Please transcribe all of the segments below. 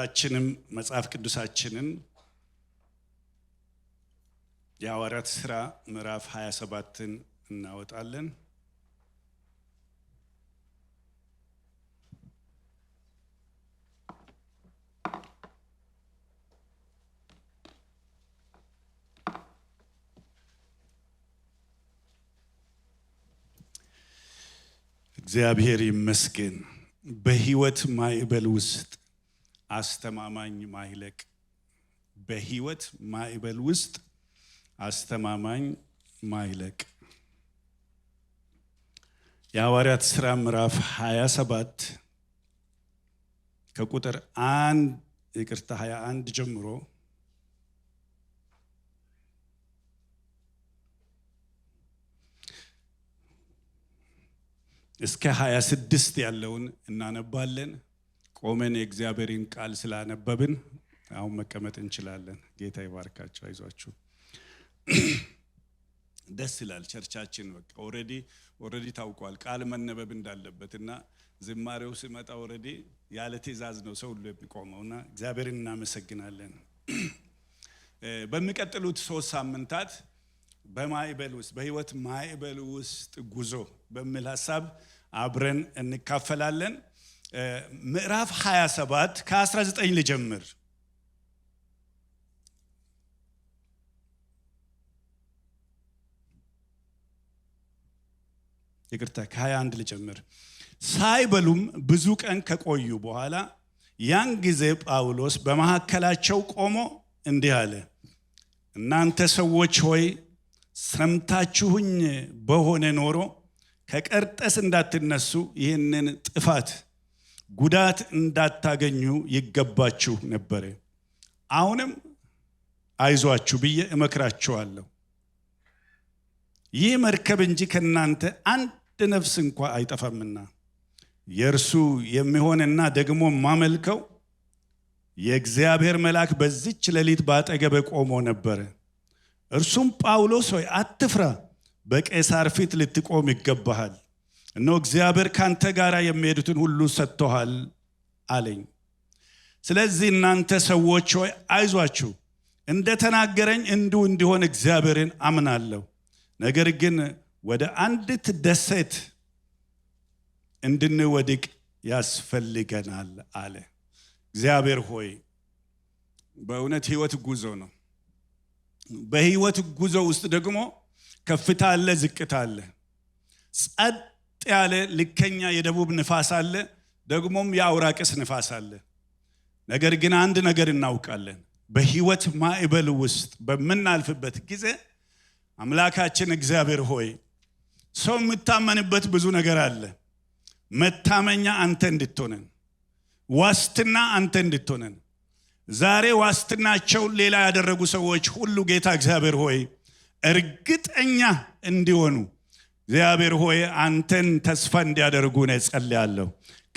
ሁላችንም መጽሐፍ ቅዱሳችንን የሐዋርያት ሥራ ምዕራፍ 27ን እናወጣለን። እግዚአብሔር ይመስገን። በህይወት ማዕበል ውስጥ አስተማማኝ ማይለቅ በህይወት ማዕበል ውስጥ አስተማማኝ ማይለቅ የሐዋርያት ሥራ ምዕራፍ 27 ከቁጥር 21 ጀምሮ እስከ 26 ያለውን እናነባለን። ቆመን የእግዚአብሔርን ቃል ስላነበብን አሁን መቀመጥ እንችላለን። ጌታ ይባርካችሁ። አይዟችሁ። ደስ ይላል። ቸርቻችን በቃ ኦሬዲ ታውቋል ቃል መነበብ እንዳለበትና ዝማሬው ሲመጣ ኦሬዲ ያለ ትእዛዝ ነው ሰው ሁሉ የሚቆመውና እግዚአብሔርን እናመሰግናለን። በሚቀጥሉት 3 ሳምንታት በማዕበል ውስጥ በህይወት ማዕበል ውስጥ ጉዞ በሚል ሐሳብ አብረን እንካፈላለን። ምዕራፍ 27 ከ19 ልጀምር። ይቅርታ ከ21 ልጀምር። ሳይበሉም ብዙ ቀን ከቆዩ በኋላ ያን ጊዜ ጳውሎስ በመካከላቸው ቆሞ እንዲህ አለ። እናንተ ሰዎች ሆይ ሰምታችሁኝ በሆነ ኖሮ ከቀርጠስ እንዳትነሱ ይህንን ጥፋት ጉዳት እንዳታገኙ ይገባችሁ ነበር። አሁንም አይዟችሁ ብዬ እመክራችኋለሁ። ይህ መርከብ እንጂ ከናንተ አንድ ነፍስ እንኳን አይጠፋምና የእርሱ የሚሆንና ደግሞ ማመልከው የእግዚአብሔር መልአክ በዚች ሌሊት ባጠገቤ ቆሞ ነበር። እርሱም ጳውሎስ ሆይ አትፍራ፣ በቄሳር ፊት ልትቆም ይገባሃል። እነሆ እግዚአብሔር ካንተ ጋር የሚሄዱትን ሁሉ ሰጥቶሃል አለኝ። ስለዚህ እናንተ ሰዎች ሆይ አይዟችሁ፣ እንደተናገረኝ እንዲሁ እንዲሆን እግዚአብሔርን አምናለሁ። ነገር ግን ወደ አንዲት ደሴት እንድንወድቅ ያስፈልገናል አለ። እግዚአብሔር ሆይ በእውነት ህይወት ጉዞ ነው። በህይወት ጉዞ ውስጥ ደግሞ ከፍታ አለ፣ ዝቅታ አለ። ጸጥ ያለ ልከኛ የደቡብ ንፋስ አለ፣ ደግሞም የአውራቅስ ንፋስ አለ። ነገር ግን አንድ ነገር እናውቃለን። በህይወት ማዕበል ውስጥ በምናልፍበት ጊዜ አምላካችን እግዚአብሔር ሆይ ሰው የምታመንበት ብዙ ነገር አለ። መታመኛ አንተ እንድትሆነን፣ ዋስትና አንተ እንድትሆነን፣ ዛሬ ዋስትናቸው ሌላ ያደረጉ ሰዎች ሁሉ ጌታ እግዚአብሔር ሆይ እርግጠኛ እንዲሆኑ እግዚአብሔር ሆይ አንተን ተስፋ እንዲያደርጉ ነው ጸልያለሁ።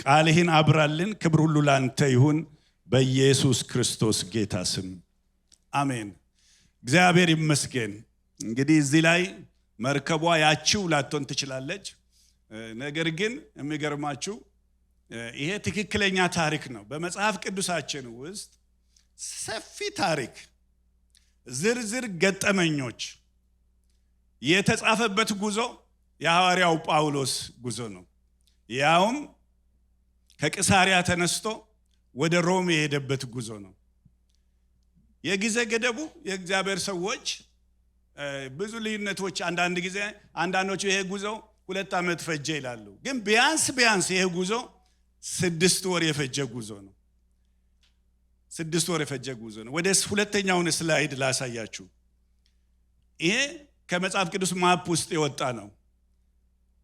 ቃልህን አብራልን። ክብር ሁሉ ላንተ ይሁን በኢየሱስ ክርስቶስ ጌታ ስም አሜን። እግዚአብሔር ይመስገን። እንግዲህ እዚህ ላይ መርከቧ ያቺው ላትሆን ትችላለች። ነገር ግን የሚገርማችሁ ይሄ ትክክለኛ ታሪክ ነው። በመጽሐፍ ቅዱሳችን ውስጥ ሰፊ ታሪክ፣ ዝርዝር ገጠመኞች የተጻፈበት ጉዞ የሐዋርያው ጳውሎስ ጉዞ ነው። ያውም ከቂሳሪያ ተነስቶ ወደ ሮም የሄደበት ጉዞ ነው። የጊዜ ገደቡ የእግዚአብሔር ሰዎች ብዙ ልዩነቶች፣ አንዳንድ ጊዜ አንዳንዶቹ ይሄ ጉዞ 2 ዓመት ፈጀ ይላሉ። ግን ቢያንስ ይሄ ጉዞ 6 ወር የፈጀ ጉዞ ነው። 6 ወር የፈጀ ጉዞ ነው። ወደ ሁለተኛውን ስላይድ ላሳያችሁ። ይሄ ከመጽሐፍ ቅዱስ ማፕ ውስጥ የወጣ ነው።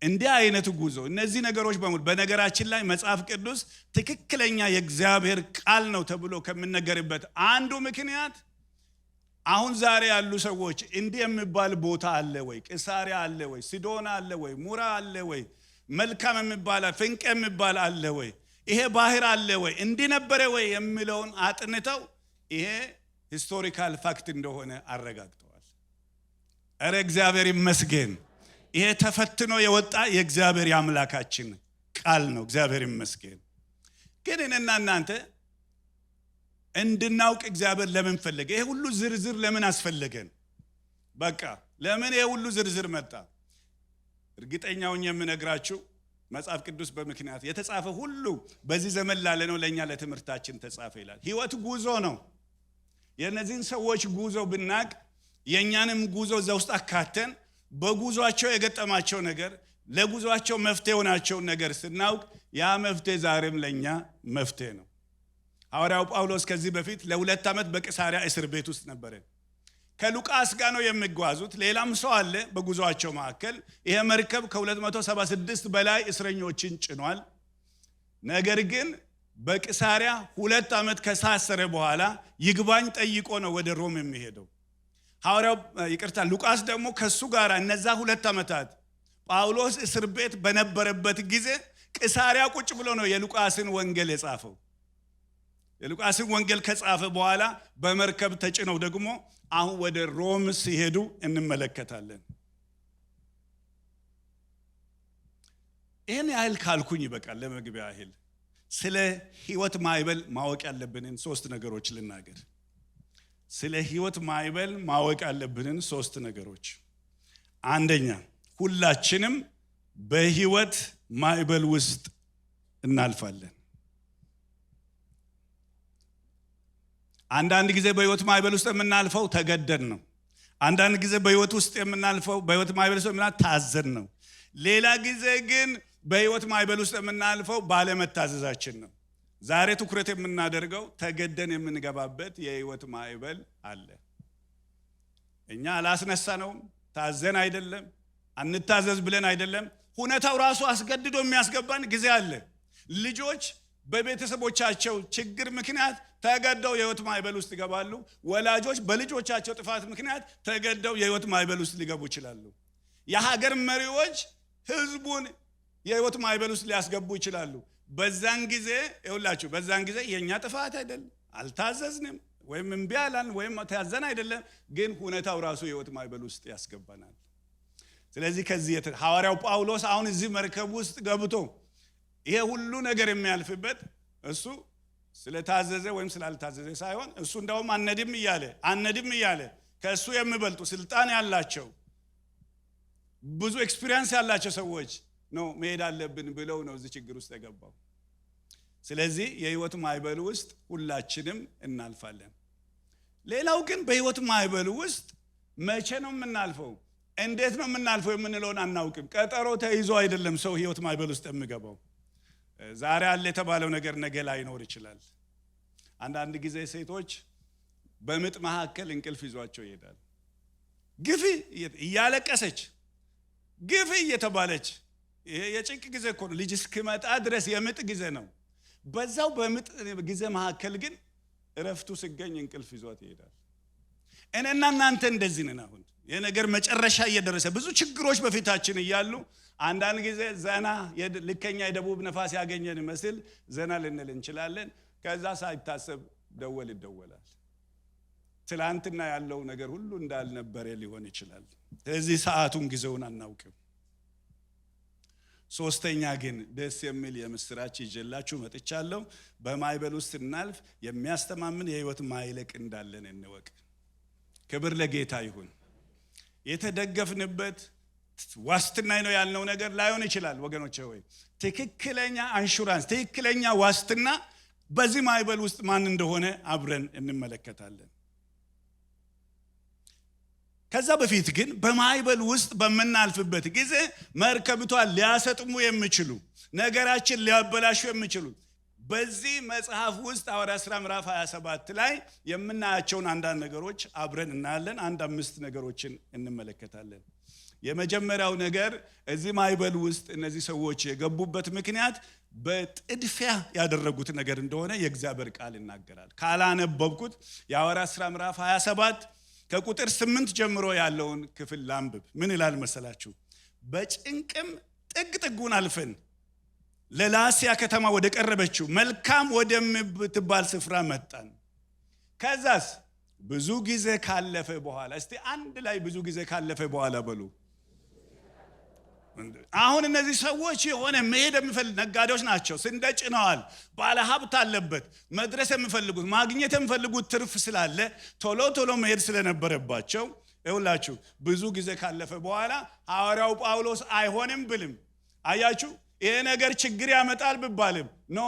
እንዲህ አይነት ጉዞ፣ እነዚህ ነገሮች በሙሉ በነገራችን ላይ መጽሐፍ ቅዱስ ትክክለኛ የእግዚአብሔር ቃል ነው ተብሎ ከሚነገርበት አንዱ ምክንያት አሁን ዛሬ ያሉ ሰዎች እንዲህ የሚባል ቦታ አለ ወይ? ቂሳሪያ አለ ወይ? ሲዶና አለ ወይ? ሙራ አለ ወይ? መልካም የሚባል ፍንቅ የሚባል አለ ወይ? ይሄ ባህር አለ ወይ? እንዲህ ነበረ ወይ የሚለውን አጥንተው ይሄ ሂስቶሪካል ፋክት እንደሆነ አረጋግጠዋል። እረ እግዚአብሔር ይመስገን። ይሄ ተፈትኖ የወጣ የእግዚአብሔር የአምላካችን ቃል ነው። እግዚአብሔር ይመስገን። ግን እኔና እናንተ እንድናውቅ እግዚአብሔር ለምን ፈለገ? ይሄ ሁሉ ዝርዝር ለምን አስፈለገን? በቃ ለምን ይሄ ሁሉ ዝርዝር መጣ? እርግጠኛውን የምነግራችሁ መጽሐፍ ቅዱስ በምክንያት የተጻፈ ሁሉ በዚህ ዘመን ላለ ነው፣ ለኛ ለትምህርታችን ተጻፈ ይላል። ህይወት ጉዞ ነው። የነዚህን ሰዎች ጉዞ ብናቅ የኛንም ጉዞ እዛ ውስጥ አካተን በጉዟቸው የገጠማቸው ነገር ለጉዟቸው መፍትሄ ሆናቸውን ነገር ስናውቅ ያ መፍትሄ ዛሬም ለኛ መፍትሄ ነው። ሐዋርያው ጳውሎስ ከዚህ በፊት ለ2 ዓመት በቂሳሪያ እስር ቤት ውስጥ ነበር። ከሉቃስ ጋር ነው የሚጓዙት። ሌላም ሰው አለ በጉዟቸው መካከል። ይሄ መርከብ ከ276 በላይ እስረኞችን ጭኗል። ነገር ግን በቂሳሪያ 2 ዓመት ከታሰረ በኋላ ይግባኝ ጠይቆ ነው ወደ ሮም የሚሄደው። ሉቃስ ደግሞ ከሱ ጋር እነዛ 2 ዓመታት ጳውሎስ እስር ቤት በነበረበት ጊዜ ቂሳሪያ ቁጭ ብሎ ነው የሉቃስን ወንጌል የጻፈው። የሉቃስን ወንጌል ከጻፈ በኋላ በመርከብ ተጭነው ደግሞ አሁን ወደ ሮም ሲሄዱ እንመለከታለን። ይሄን ያህል ካልኩኝ ይበቃል ለመግቢያ ያህል። ስለ ህይወት ማዕበል ማወቅ ያለብንን 3 ነገሮች ልናገር። ስለ ህይወት ማዕበል ማወቅ ያለብንን 3 ነገሮች። አንደኛ፣ ሁላችንም በህይወት ማዕበል ውስጥ እናልፋለን። አንዳንድ ጊዜ በህይወት ማዕበል ውስጥ የምናልፈው ተገደን ነው። አንዳንድ ጊዜ በህይወት ውስጥ የምናልፈው በህይወት ማዕበል ውስጥ ታዘን ነው። ሌላ ጊዜ ግን በህይወት ማዕበል ውስጥ የምናልፈው ባለመታዘዛችን ነው። ዛሬ ትኩረት የምናደርገው ተገደን የምንገባበት የህይወት ማዕበል አለ። እኛ አላስነሳነውም፣ ታዘን አይደለም፣ አንታዘዝ ብለን አይደለም። ሁኔታው ራሱ አስገድዶ የሚያስገባን ጊዜ አለ። ልጆች በቤተሰቦቻቸው ችግር ምክንያት ተገደው የህይወት ማዕበል ውስጥ ይገባሉ። ወላጆች በልጆቻቸው ጥፋት ምክንያት ተገደው የህይወት ማዕበል ውስጥ ሊገቡ ይችላሉ። የሀገር መሪዎች ህዝቡን የህይወት ማዕበል ውስጥ ሊያስገቡ ይችላሉ። በዛን ጊዜ ይኸውላችሁ፣ በዛን ጊዜ የኛ ጥፋት አይደለም፣ አልታዘዝንም ወይም እምቢ አላልን ወይም ታዘን አይደለም፣ ግን ሁኔታው ራሱ የህይወት ማዕበል ውስጥ ያስገባናል። ስለዚህ ከዚህ ሐዋርያው ጳውሎስ አሁን እዚህ መርከብ ውስጥ ገብቶ ይሄ ሁሉ ነገር የሚያልፍበት እሱ ስለታዘዘ ወይም ስላልታዘዘ ሳይሆን እሱ እንደውም አንነድም እያለ ከእሱ የሚበልጡ ስልጣን ያላቸው ብዙ ኤክስፒሪየንስ ያላቸው ሰዎች ነው መሄድ አለብን ብለው ነው እዚህ ችግር ውስጥ የገባው። ስለዚህ የህይወት ማዕበል ውስጥ ሁላችንም እናልፋለን። ሌላው ግን በህይወት ማዕበል ውስጥ መቼ ነው የምናልፈው፣ እንዴት ነው የምናልፈው የምንለውን አናውቅም። ቀጠሮ ተይዞ አይደለም ሰው ህይወት ማዕበል ውስጥ የሚገባው። ዛሬ አለ የተባለው ነገር ነገ ላይኖር ይችላል። አንዳንድ ጊዜ ሴቶች በምጥ መካከል እንቅልፍ ይዟቸው ይሄዳል። ግፊ እያለቀሰች ግፊ እየተባለች፣ ይሄ የጭንቅ ጊዜ እኮ ነው። ልጅ እስኪመጣ ድረስ የምጥ ጊዜ ነው። በዛው በምጥ ጊዜ መካከል ግን እረፍቱ ሲገኝ እንቅልፍ ይዟት ይሄዳል። እኔና እናንተ እንደዚህ ነን። አሁን የነገር መጨረሻ እየደረሰ ብዙ ችግሮች በፊታችን እያሉ አንዳንድ ጊዜ ዘና ልከኛ የደቡብ ነፋስ ያገኘን መስል ዘና ልንል እንችላለን። ከዛ ሳይታሰብ ደወል ይደወላል። ትላንትና ያለው ነገር ሁሉ እንዳልነበረ ሊሆን ይችላል። ስለዚህ ሰዓቱን ጊዜውን አናውቅም። ሶስተኛ ግን ደስ የሚል የምስራች ይዤላችሁ መጥቻለሁ። በማዕበል ውስጥ ስናልፍ የሚያስተማምን የህይወት ማዕበል እንዳለን እንወቅ። ክብር ለጌታ ይሁን። የተደገፍንበት ዋስትና ነው ያልነው ነገር ላይሆን ይችላል ወገኖቼ። ወይ ትክክለኛ አንሹራንስ፣ ትክክለኛ ዋስትና በዚህ ማዕበል ውስጥ ማን እንደሆነ አብረን እንመለከታለን። ከዛ በፊት ግን በማዕበል ውስጥ በመናልፍበት ጊዜ መርከብቷን ሊያሰጥሙ የሚችሉ ነገራችን ሊያበላሹ የሚችሉ በዚህ መጽሐፍ ውስጥ ሐዋርያት ሥራ ምዕራፍ 27 ላይ የምናያቸውን አንዳንድ ነገሮች አብረን እናያለን። 5 ነገሮችን እንመለከታለን። የመጀመሪያው ነገር እዚህ ማዕበል ውስጥ እነዚህ ሰዎች የገቡበት ምክንያት በጥድፊያ ያደረጉት ነገር እንደሆነ የእግዚአብሔር ቃል ይናገራል። ካላነበብኩት የሐዋርያት ሥራ ምዕራፍ 27 ከቁጥር 8 ጀምሮ ያለውን ክፍል ላንብብ። ምን ይላል መሰላችሁ? በጭንቅም ጥጉን አልፈን ለላሲያ ከተማ ወደ ቀረበችው መልካም ወደምትባል ስፍራ መጣን። ከዛስ ብዙ ጊዜ ካለፈ በኋላ፣ እስቲ አንድ ላይ ብዙ ጊዜ ካለፈ በኋላ በሉ። አሁን እነዚህ ሰዎች የሆነ መሄድ የሚፈልጉ ነጋዴዎች ናቸው። ስንዴ ጭነዋል። ባለ ሀብት አለበት። መድረስ የሚፈልጉት ማግኘት የሚፈልጉት ትርፍ ስላለ ቶሎ ቶሎ መሄድ ስለነበረባቸው ይኸውላችሁ ብዙ ጊዜ ካለፈ በኋላ ሐዋርያው ጳውሎስ አይሆንም ብልም አያችሁ ይሄ ነገር ችግር ያመጣል ቢባልም ኖ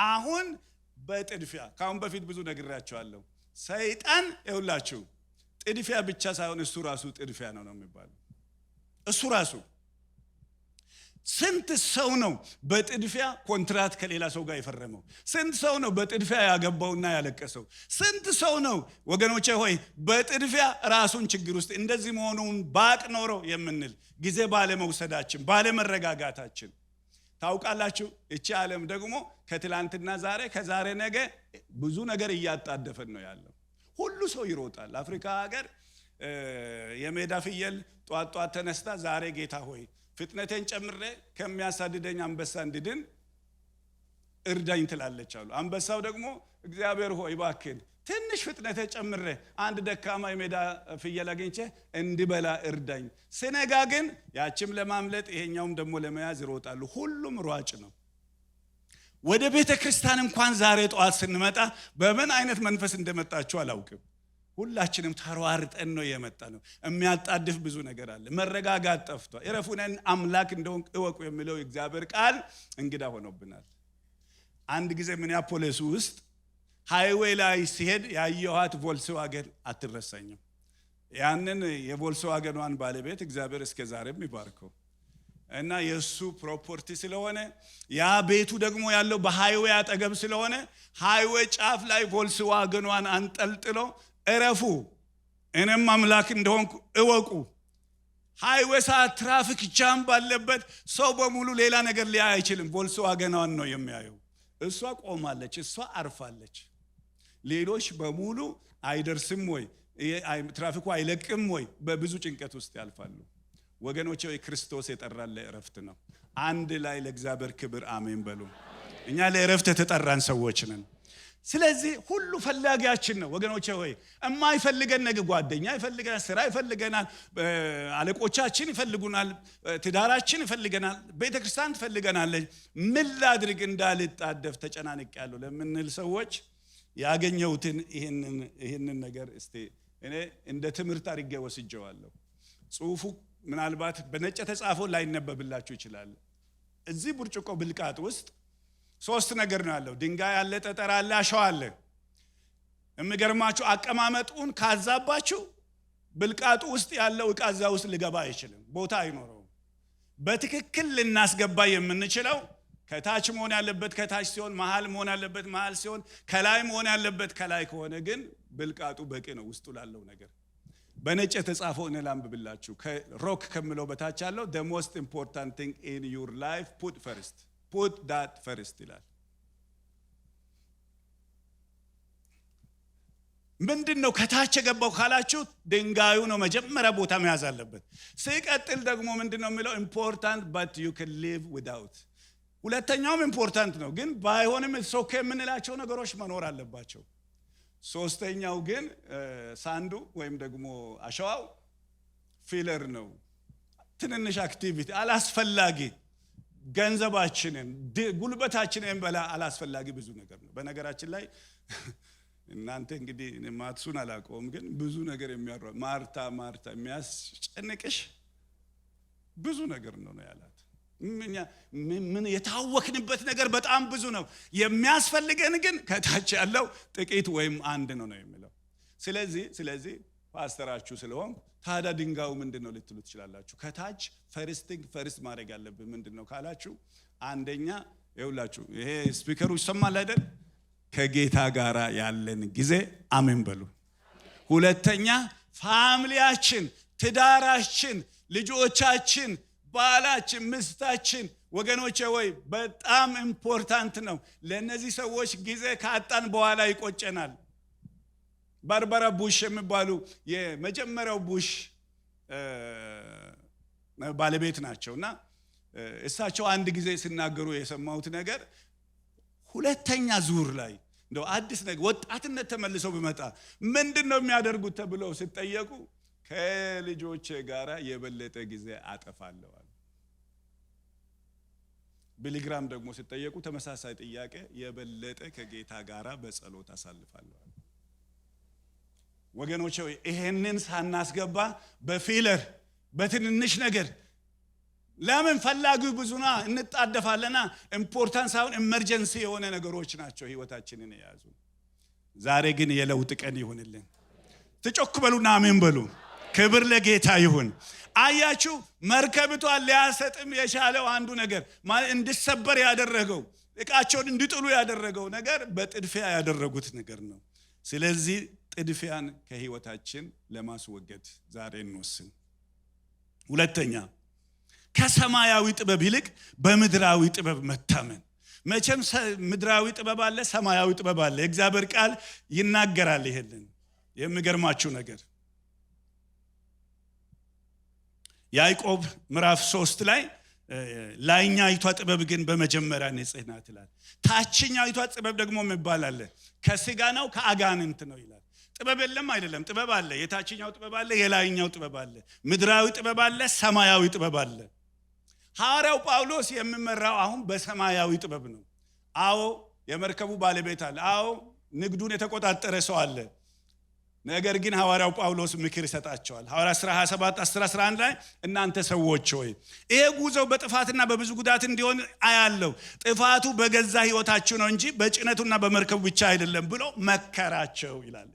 አሁን በጥድፊያ ካሁን በፊት ብዙ ነግራቸዋለሁ። ሰይጣን ይኸውላችሁ ጥድፊያ ብቻ ሳይሆን እሱ ራሱ ጥድፊያ ነው የሚባለው። እሱ ራሱ ስንት ሰው ነው በጥድፊያ ኮንትራት ከሌላ ሰው ጋር የፈረመው? ስንት ሰው ነው በጥድፊያ ያገባውና ያለቀሰው? ስንት ሰው ነው ወገኖቼ ሆይ በጥድፊያ ራሱን ችግር ውስጥ እንደዚህ መሆኑን ባቅ ኖሮ የምንል ጊዜ ባለመውሰዳችን ባለመረጋጋታችን። ታውቃላችሁ እቺ ዓለም ደግሞ ከትላንትና ዛሬ ከዛሬ ነገ ብዙ ነገር እያጣደፈን ነው ያለው። ሁሉ ሰው ይሮጣል። አፍሪካ ሀገር የሜዳ ፍየል ጧት ተነስታ ዛሬ ጌታ ሆይ ፍጥነቴን ጨምሬ ከሚያሳድደኝ አንበሳ እንድድን እርዳኝ ትላለች አሉ። አንበሳው ደግሞ እግዚአብሔር ሆይ እባክህ ትንሽ ፍጥነቴ ጨምሬ አንድ ደካማ የሜዳ ፍየል አግኝቼ እንድበላ እርዳኝ። ስነጋ ግን ያችም ለማምለጥ ይሄኛውም ደግሞ ለመያዝ ይሮጣሉ። ሁሉም ሯጭ ነው። ወደ ቤተ ክርስቲያን እንኳን ዛሬ ጠዋት ስንመጣ በምን አይነት መንፈስ እንደመጣችሁ አላውቅም። ሁላችንም ተሯርጠን ነው የመጣ ነው። የሚያጣድፍ ብዙ ነገር አለ። መረጋጋት ጠፍቷል። እረፉነን አምላክ እንደሆን እወቁ የሚለው የእግዚአብሔር ቃል እንግዳ ሆኖብናል። አንድ ጊዜ ሚኒያፖሊስ ውስጥ ሃይዌይ ላይ ሲሄድ ያየኋት ቮልስዋገን አትረሳኝም። ያንን የቮልስዋገኗን ባለቤት እግዚአብሔር እስከ ዛሬም ይባርከው እና የሱ ፕሮፐርቲ ስለሆነ ያ ቤቱ ደግሞ ያለው በሃይዌይ አጠገብ ስለሆነ ሃይዌይ ጫፍ ላይ ቮልስዋገኗን አንጠልጥሎ እረፉ እኔም አምላክ እንደሆንኩ እወቁ። ሃይዌይ ሰዓት ትራፊክ ጃም ባለበት ሰው በሙሉ ሌላ ነገር ሊያይ አይችልም። ቮልስዋገኗን ነው የሚያየው። እሷ ቆማለች፣ እሷ አርፋለች። ሌሎች በሙሉ አይደርስም ወይ ትራፊኩ አይለቅም ወይ በብዙ ጭንቀት ውስጥ ያልፋሉ። ወገኖቼ ክርስቶስ የጠራን ለእረፍት ነው። አንድ ላይ ለእግዚአብሔር ክብር አሜን በሉ። እኛ ለእረፍት የተጠራን ሰዎች ነን። ስለዚህ ሁሉ ፈላጊያችን ነው ወገኖቼ ሆይ። የማይፈልገን ነገር ጓደኛ ይፈልገናል፣ ስራ ይፈልገናል፣ አለቆቻችን ይፈልጉናል፣ ትዳራችን ይፈልገናል፣ ቤተክርስቲያን ትፈልገናለች። ምን ላድርግ እንዳልጣደፍ ተጨናንቄያለሁ ለምንል ሰዎች ያገኘሁትን ይሄንን ነገር እስቲ እኔ እንደ ትምህርት አድርጌ ወስጄዋለሁ። ጽሁፉ ምናልባት በነጭ ተጻፈው ላይነበብላችሁ ይችላል። እዚህ ብርጭቆ ብልቃጥ ውስጥ 3 ነገር ነው ያለው። ድንጋይ አለ፣ ጠጠር አለ፣ አሸዋ አለ። የሚገርማችሁ አቀማመጡን ካዛባችሁ ብልቃጡ ውስጥ ያለው ዕቃ እዛ ውስጥ ሊገባ አይችልም፣ ቦታ አይኖረውም። በትክክል ልናስገባ የምንችለው ከታች መሆን ያለበት ከታች ሲሆን፣ መሃል መሆን ያለበት መሃል ሲሆን፣ ከላይ መሆን ያለበት ከላይ ከሆነ ግን ብልቃጡ በቂ ነው ውስጡ ላለው ነገር። በነጭ የተጻፈው እኔ ላንብብላችሁ። ከሮክ ከምለው በታች ያለው the most important thing in your life put that first ይላል። ምንድነው ከታች የገባው ካላችሁ ድንጋዩ ነው መጀመሪያ ቦታ መያዝ አለበት። ሲቀጥል ደግሞ ምንድነው የሚለው important but you can live without። ሁለተኛውም ኢምፖርታንት ነው ግን ባይሆንም ሶኬ የምንላቸው ነገሮች መኖር አለባቸው። ሶስተኛው ግን ሳንዱ ወይም ደግሞ አሸዋው ፊለር ነው። ትንንሽ አክቲቪቲ አላስፈላጊ ገንዘባችንን ጉልበታችንን በላ አላስፈላጊ ብዙ ነገር ነው። በነገራችን ላይ እናንተ እንግዲህ ማትሱን አላውቀውም ግን ብዙ ነገር የሚያወራ ማርታ የሚያስጨንቅሽ ብዙ ነገር ነው ያላት። ምን የታወክንበት ነገር በጣም ብዙ ነው። የሚያስፈልገን ግን ከታች ያለው ጥቂት ወይም አንድ ነው የሚለው። ስለዚህ ፓስተራችሁ ስለሆንኩ ታዲያ ድንጋዩ ምንድነው ልትሉ ትችላላችሁ። ከታች ፈርስት ማድረግ ያለብን ምንድነው ካላችሁ አንደኛ ይኸውላችሁ ይሄ ስፒከሩ ይሰማል አይደል? ከጌታ ጋር ያለን ጊዜ አሜን በሉ። ሁለተኛ ፋሚሊያችን፣ ትዳራችን፣ ልጆቻችን፣ ባላችን፣ ምስታችን ወገኖቼ ወይ በጣም ኢምፖርታንት ነው። ለነዚህ ሰዎች ጊዜ ካጣን በኋላ ይቆጨናል። ባርባራ ቡሽ የሚባሉ የመጀመሪያው ቡሽ ባለቤት ናቸውና እሳቸው አንድ ጊዜ ሲናገሩ የሰማሁት ነገር ሁለተኛ ዙር ላይ እንደው አዲስ ነገር ወጣትነት ተመልሰው ቢመጣ ምንድነው የሚያደርጉት ተብለው ሲጠየቁ ከልጆቼ ጋራ የበለጠ ጊዜ አጠፋለሁ። ቢሊግራም ደግሞ ሲጠየቁ ተመሳሳይ ጥያቄ የበለጠ ከጌታ ጋራ በጸሎት አሳልፋለሁ። ወገኖቼ ይሄንን ሳናስገባ በፊለር በትንንሽ ነገር ለምን ፈላጊው ብዙና እንጣደፋለና ኢምፖርታንስ አሁን ኢመርጀንሲ የሆነ ነገሮች ናቸው ህይወታችንን የያዙ። ዛሬ ግን የለውጥ ቀን ይሁንልን። ተጮክ በሉና አሜን በሉ። ክብር ለጌታ ይሁን። አያችሁ መርከብቷን ሊያሰጥም የቻለው አንዱ ነገር ማለት እንዲሰበር ያደረገው እቃቸውን እንዲጥሉ ያደረገው ነገር በጥድፊያ ያደረጉት ነገር ነው። ስለዚህ ጥድፊያን ከህይወታችን ለማስወገድ ዛሬ እንወስን። ሁለተኛ ከሰማያዊ ጥበብ ይልቅ በምድራዊ ጥበብ መታመን። መቼም ምድራዊ ጥበብ አለ፣ ሰማያዊ ጥበብ አለ። የእግዚአብሔር ቃል ይናገራል ይሄንን። የሚገርማችሁ ነገር ያዕቆብ ምዕራፍ 3 ላይ ላይኛይቷ ጥበብ ግን በመጀመሪያ ንጽሕት ናት ይላል። ታችኛይቷ ጥበብ ደግሞ የሚባል አለ ከስጋ ነው ከአጋንንት ነው ይላል። ጥበብ የለም አይደለም፣ ጥበብ አለ። የታችኛው ጥበብ አለ፣ የላይኛው ጥበብ አለ። ምድራዊ ጥበብ አለ፣ ሰማያዊ ጥበብ አለ። ሐዋርያው ጳውሎስ የሚመራው አሁን በሰማያዊ ጥበብ ነው። አዎ የመርከቡ ባለቤት አለ። አዎ ንግዱን የተቆጣጠረ ሰው አለ። ነገር ግን ሐዋርያው ጳውሎስ ምክር ይሰጣቸዋል። ሐዋርያ ሥራ 27:10-11 ላይ እናንተ ሰዎች ሆይ ይሄ ጉዞው በጥፋትና በብዙ ጉዳት እንዲሆን አያለው። ጥፋቱ በገዛ ህይወታችሁ ነው እንጂ በጭነቱና በመርከቡ ብቻ አይደለም ብሎ መከራቸው ይላል።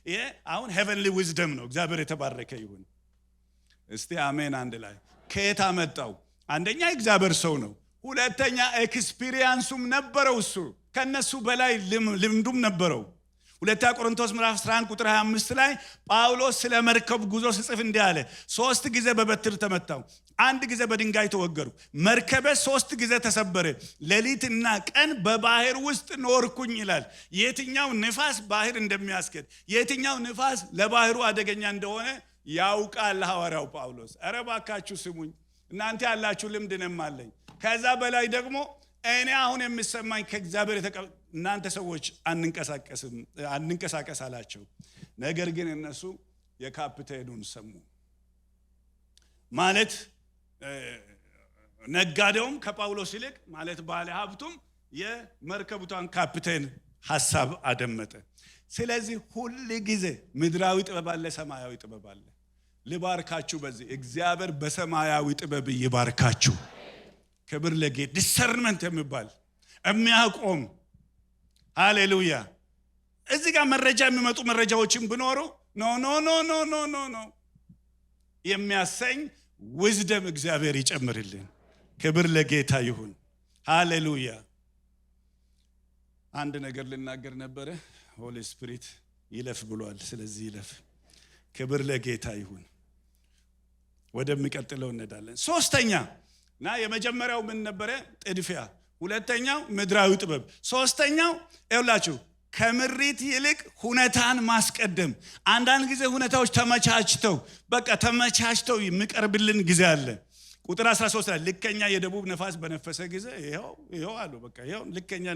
ይሄ አሁን ሄቨንሊ ዊዝደም ነው። እግዚአብሔር የተባረከ ይሁን። እስቲ አሜን አንድ ላይ። ከየት አመጣው? አንደኛ እግዚአብሔር ሰው ነው። ሁለተኛ ኤክስፒሪየንሱም ነበረው። እሱ ከነሱ በላይ ልምዱም ነበረው። ሁለተኛ ቆሮንቶስ ምዕራፍ 11 ቁጥር 25 ላይ ጳውሎስ ስለ መርከብ ጉዞ ሲጽፍ እንዲህ አለ። 3 ጊዜ በበትር ተመታው፣ 1 ጊዜ በድንጋይ ተወገሩ፣ መርከቤ 3 ጊዜ ተሰበረ፣ ሌሊትና ቀን በባህር ውስጥ ኖርኩኝ ይላል። የትኛው ንፋስ ባህር እንደሚያስከድ፣ የትኛው ንፋስ ለባህሩ አደገኛ እንደሆነ ያውቃል ሐዋርያው ጳውሎስ። ኧረ እባካችሁ ስሙኝ፣ እናንተ ያላችሁ ልምድ እኔም አለኝ። ከዛ በላይ ደግሞ እኔ አሁን የሚሰማኝ ከእግዚአብሔር እናንተ ሰዎች አንንቀሳቀስ አላቸው። ነገር ግን እነሱ የካፒቴኑን ሰሙ። ማለት ነጋዴውም ከጳውሎስ ይልቅ ማለት ባለ ሀብቱም የመርከቡቷን ካፒቴን ሐሳብ አደመጠ። ስለዚህ ሁሉ ጊዜ ምድራዊ ጥበብ አለ፣ ሰማያዊ ጥበብ አለ። ልባርካችሁ በዚህ እግዚአብሔር በሰማያዊ ጥበብ ይባርካችሁ። ክብር ለጌታ። ዲሰርንመንት የሚባል የሚያቆም ሃሌሉያ። እዚህ ጋር መረጃ የሚመጡ መረጃዎችን ቢኖሩ ኖ የሚያሰኝ ዊዝደም እግዚአብሔር ይጨምርልን። ክብር ለጌታ ይሁን። ሃሌሉያ። አንድ ነገር ልናገር ነበረ፣ ሆሊ ስፒሪት ይለፍ ብሏል። ስለዚህ ይለፍ። ክብር ለጌታ ይሁን። ወደሚቀጥለው እንሄዳለን። ሶስተኛ እና የመጀመሪያው ምን ነበረ? ጥድፊያ። ሁለተኛው ምድራዊ ጥበብ። ሶስተኛው ይኸውላችሁ ከምሪት ይልቅ ሁኔታን ማስቀደም። አንዳንድ ጊዜ ሁኔታዎች ተመቻችተው የሚቀርብልን ጊዜ አለ። ቁጥር 13 ላይ ልከኛ የደቡብ ነፋስ በነፈሰ ጊዜ ይኸው አሉ። በቃ ይኸው ልከኛ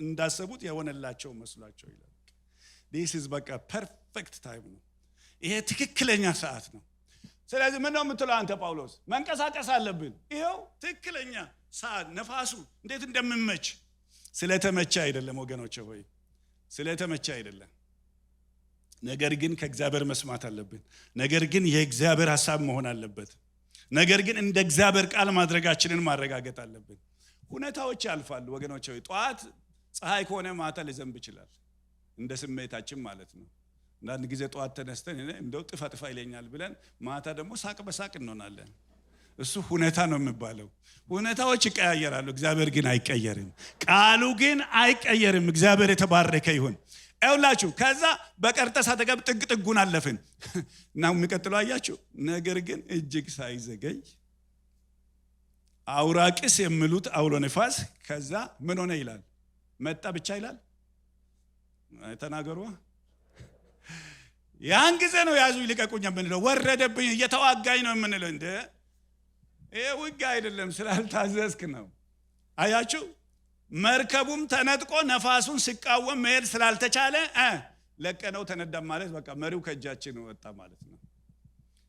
እንዳሰቡት የሆነላቸው መስሏቸው ይላል። this is በቃ ፐርፌክት ታይም ነው። ይሄ ትክክለኛ ሰዓት ነው። ስለዚህ ምን ነው የምትለው አንተ ጳውሎስ? መንቀሳቀስ አለብን። ይሄው ትክክለኛ ሰዓት፣ ነፋሱ እንዴት እንደምመች። ስለተመቸ አይደለም ወገኖቼ ሆይ፣ ስለተመቸ አይደለም። ነገር ግን ከእግዚአብሔር መስማት አለብን። ነገር ግን የእግዚአብሔር ሐሳብ መሆን አለበት። ነገር ግን እንደ እግዚአብሔር ቃል ማድረጋችንን ማረጋገጥ አለብን። ሁኔታዎች ያልፋሉ ወገኖቼ ሆይ። ጠዋት ፀሐይ ከሆነ ማታ ሊዘንብ ይችላል፣ እንደ ስሜታችን ማለት ነው። አንዳንድ ጊዜ ጠዋት ተነስተን እንደው ጥፋ ይለኛል ብለን ማታ ደግሞ ሳቅ በሳቅ እንሆናለን። እሱ ሁኔታ ነው የሚባለው። ሁኔታዎች ይቀያየራሉ፣ እግዚአብሔር ግን አይቀየርም። ቃሉ ግን አይቀየርም። እግዚአብሔር የተባረከ ይሁን። ይኸውላችሁ ከዛ በቀርጠስ አጠገብ ጥጉን አለፍን እና የሚቀጥለው አያችሁ። ነገር ግን እጅግ ሳይዘገይ አውራቂስ የሚሉት አውሎ ነፋስ ከዛ ምን ሆነ ይላል? መጣ ብቻ ይላል። ተናገሩ። ያን ጊዜ ነው ያዙ ይልቀቁኝ የምንለው። ወረደብኝ፣ እየተዋጋኝ ነው የምንለው። እንደ ይሄ ውጊያ አይደለም፣ ስላልታዘዝክ ነው። አያችሁ መርከቡም ተነጥቆ ነፋሱን ሲቃወም መሄድ ስላልተቻለ ለቀነው ተነዳም ማለት በቃ መሪው ከእጃችን ወጣ ማለት ነው።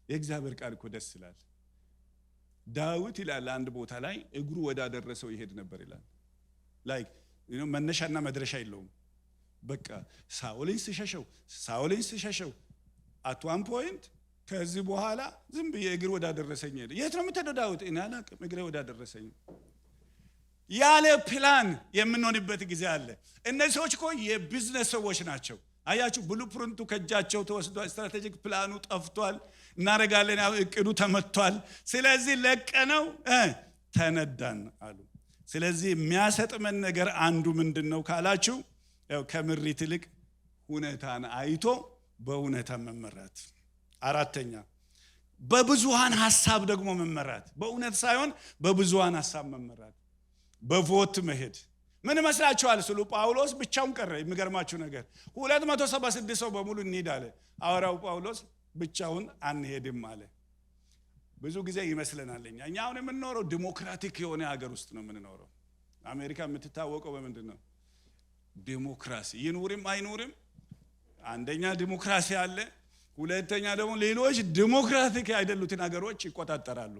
የእግዚአብሔር ቃል እኮ ደስ ይላል። ዳዊት ይላል አንድ ቦታ ላይ እግሩ ወዳደረሰው ይሄድ ነበር ይላል። ላይክ መነሻና መድረሻ የለውም። በቃ ሳኦልን ሲሸሸው at one point ከዚህ በኋላ ዝም ብዬ እግር ወዳደረሰኝ ሄደ። የት ነው የምትሄደው ዳዊት? እኔ አላውቅም፣ እግሬ ወዳደረሰኝ ያለ ፕላን የምንሆንበት ጊዜ አለ። እነዚህ ሰዎች እኮ የቢዝነስ ሰዎች ናቸው። አያችሁ፣ ብሉፕሪንቱ ከእጃቸው ተወስዷል። ስትራቴጂክ ፕላኑ ጠፍቷል። እናደርጋለን፣ እቅዱ ተመቷል። ስለዚህ ለቀነው ተነዳን አሉ። ስለዚህ የሚያሰጥመን ነገር አንዱ ምንድነው ካላችሁ፣ ያው ከምሪት ይልቅ ሁኔታን አይቶ በእውነታ መመራት። አራተኛ በብዙሃን ሐሳብ ደግሞ መመራት። በእውነት ሳይሆን በብዙሃን ሐሳብ መመራት። በቮት መሄድ ምን መስላችኋል? ስሉ ጳውሎስ ብቻውን ቀረ። የሚገርማችሁ ነገር 276 ሰው በሙሉ እንሂድ አለ። ሐዋርያው ጳውሎስ ብቻውን አንሄድም አለ። ብዙ ጊዜ ይመስለናል እኛ አሁን የምንኖረው ዲሞክራቲክ የሆነ ሀገር ውስጥ ነው የምንኖረው። አሜሪካ የምትታወቀው በምንድን ነው? ዲሞክራሲ ይኑርም አይኑርም፣ አንደኛ ዲሞክራሲ አለ፣ ሁለተኛ ደግሞ ሌሎች ዲሞክራቲክ አይደሉትን ሀገሮች ይቆጣጠራሉ።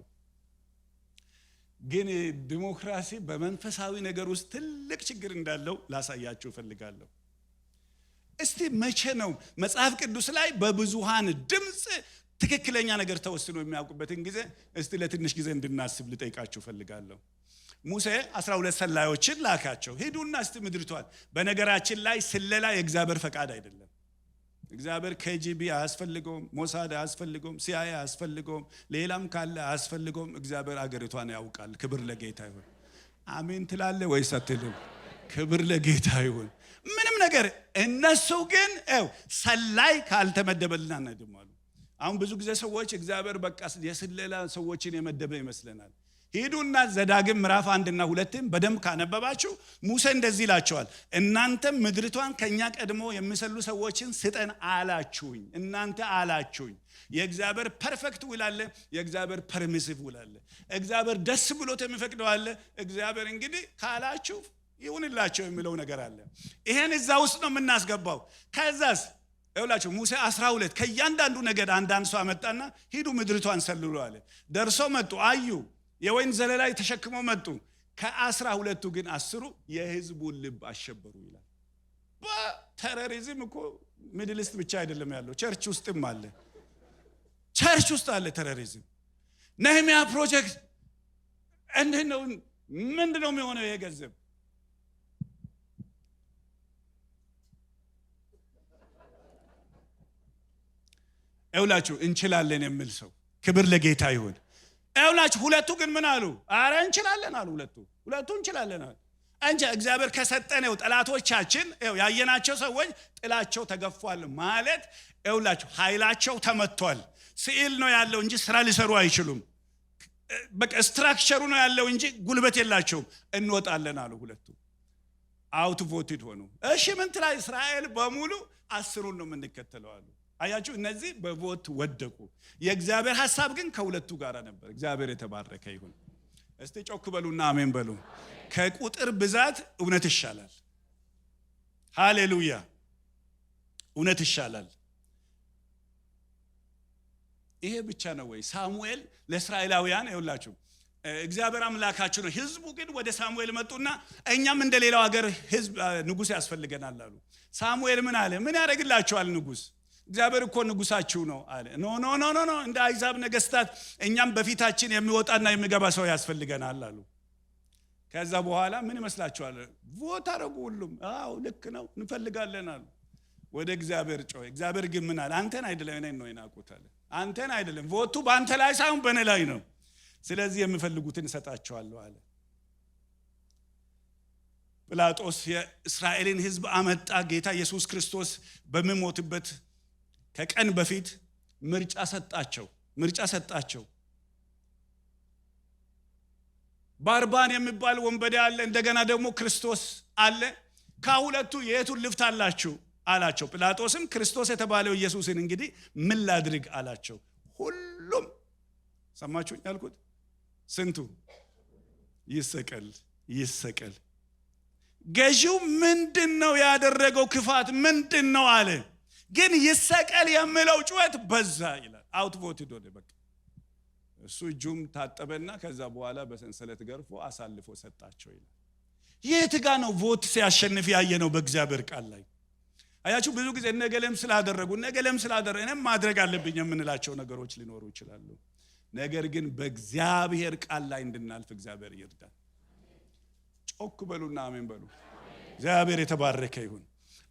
ግን ዲሞክራሲ በመንፈሳዊ ነገር ውስጥ ትልቅ ችግር እንዳለው ላሳያችሁ ፈልጋለሁ። እስቲ መቼ ነው መጽሐፍ ቅዱስ ላይ በብዙሃን ድምጽ ትክክለኛ ነገር ተወስኖ የሚያውቁበትን ጊዜ እስቲ ለትንሽ ጊዜ እንድናስብ ልጠይቃችሁ ፈልጋለሁ። ሙሴ 12 ሰላዮችን ላካቸው። ሄዱና እስቲ ምድርቷል። በነገራችን ላይ ስለላ የእግዚአብሔር ፈቃድ አይደለም። እግዚአብሔር KGB አያስፈልገውም፣ ሞሳድ አያስፈልገውም፣ CIA አያስፈልገውም፣ ሌላም ካለ አያስፈልገውም። እግዚአብሔር አገሪቷን ያውቃል። ክብር ለጌታ ይሁን። አሜን ትላለ ወይስ አትልም? ክብር ለጌታ ይሁን። ምንም ነገር እነሱ ግን ሰላይ ካልተመደበልና እናድማሉ። አሁን ብዙ ጊዜ ሰዎች እግዚአብሔር በቃ የስለላ ሰዎችን የመደበ ይመስለናል። ሄዱና ዘዳግም ምዕራፍ 1 እና 2 በደንብ ካነበባችሁ ሙሴ እንደዚህ ይላቸዋል። እናንተም ምድርቷን ከኛ ቀድሞ የሚሰሉ ሰዎችን ስጠን አላችሁኝ። እናንተ አላችሁኝ። የእግዚአብሔር ፐርፌክት ዊል አለ፣ የእግዚአብሔር ፐርሚሲቭ ዊል አለ። እግዚአብሔር ደስ ብሎት የሚፈቅደው አለ። እግዚአብሔር እንግዲህ ካላችሁ ይሁንላችሁ የሚለው ነገር አለ። ይሄን እዛ ውስጥ ነው የምናስገባው። ከዛስ ይኸውላችሁ ሙሴ 12 ከእያንዳንዱ ነገድ አንዳንድ ሰው አመጣና ሂዱ ምድርቷን ሰልሉ አለ። ደርሶ መጡ፣ አዩ፣ የወይን ዘለላ ተሸክመው መጡ። ከ12ቱ ግን 10 የሕዝቡን ልብ አሸበሩ ይላል። በቴሮሪዝም እኮ ሚድል ኢስት ብቻ አይደለም ያለው፣ ቸርች ውስጥም አለ። ቸርች ውስጥ አለ ቴሮሪዝም። ነህምያ ፕሮጀክት እንዴት ነው? ምንድነው የሚሆነው? የገንዘብ ይኸውላችሁ እንችላለን የሚል ሰው ክብር ለጌታ ይሁን። ይኸውላችሁ ሁለቱ ግን ምን አሉ? አረ እንችላለን አሉ። ሁለቱ እንችላለን አሉ። እንጂ እግዚአብሔር ከሰጠነው ጠላቶቻችን ያየናቸው ሰዎች ጥላቸው ተገፏል ማለት ይኸውላችሁ ኃይላቸው ተመቷል። ስዕል ነው ያለው እንጂ ስራ ሊሰሩ አይችሉም። በቃ ስትራክቸሩ ነው ያለው እንጂ ጉልበት የላቸውም። እንወጣለን አሉ ሁለቱ። አውት ቮትድ ሆኑ። እሺ ምን ትላ? እስራኤል በሙሉ 10ን ነው የምንከተለው አሉ። አያችሁ እነዚህ በቮት ወደቁ። የእግዚአብሔር ሐሳብ ግን ከሁለቱ ጋር ነበር። እግዚአብሔር የተባረከ ይሁን። እስቲ ጮክ በሉና አሜን በሉ። ከቁጥር ብዛት እውነት ይሻላል። ሃሌሉያ! እውነት ይሻላል። ይሄ ብቻ ነው ወይ? ሳሙኤል ለእስራኤላውያን ይኸውላችሁ እግዚአብሔር አምላካችሁ ነው። ህዝቡ ግን ወደ ሳሙኤል መጡና እኛም እንደሌላው ሀገር ህዝብ ንጉስ ያስፈልገናል አሉ። ሳሙኤል ምን አለ? ምን ያደርግላችኋል ንጉስ? እግዚአብሔር እኮ ንጉሳችሁ ነው አለ። ኖ ኖ ኖ ኖ እንደ አሕዛብ ነገስታት እኛም በፊታችን የሚወጣና የሚገባ ሰው ያስፈልገናል አሉ። ከዛ በኋላ ምን ይመስላችኋል? ቮት አደረጉ ሁሉም። አዎ ልክ ነው እንፈልጋለን አሉ። ወደ እግዚአብሔር ጮኸ። እግዚአብሔር ግን ምን አለ? አንተን አይደለም እኔን ነው የናቁት አለ። አንተን አይደለም፣ ቮቱ በአንተ ላይ ሳይሆን በእኔ ላይ ነው። ስለዚህ የሚፈልጉትን እሰጣቸዋለሁ አለ። ጲላጦስ የእስራኤልን ህዝብ አመጣ። ጌታ ኢየሱስ ክርስቶስ በሚሞትበት ከቀን በፊት ምርጫ ሰጣቸው። ባርባን የሚባል ወንበዴ አለ፣ እንደገና ደግሞ ክርስቶስ አለ። ከሁለቱ የቱን ልፍታላችሁ አላቸው። ጲላጦስም ክርስቶስ የተባለው ኢየሱስን እንግዲህ ምን ላድርግ አላቸው። ሁሉም ሰማችሁኝ ያልኩት ስንቱ? ይሰቀል። ገዢው ምንድነው ያደረገው? ክፋት ምንድነው አለ። ግን ይሰቀል የሚለው ጩኸት በዛ ይላል። አውት ቮትድ ሆነ። በቃ እሱ እጁም ታጠበና ከዛ በኋላ በሰንሰለት ገርፎ አሳልፎ ሰጣቸው ይላል። የት ጋር ነው ቮት ሲያሸንፍ ያየ ነው? በእግዚአብሔር ቃል ላይ አያችሁ። ብዙ ጊዜ ነገለም ስላደረጉ ነገለም ስላደረገ እኔም ማድረግ አለብኝ የምንላቸው ነገሮች ሊኖሩ ይችላሉ። ነገር ግን በእግዚአብሔር ቃል ላይ እንድናልፍ እግዚአብሔር ይርዳል። ጮክ በሉና አሜን በሉ። እግዚአብሔር የተባረከ ይሁን።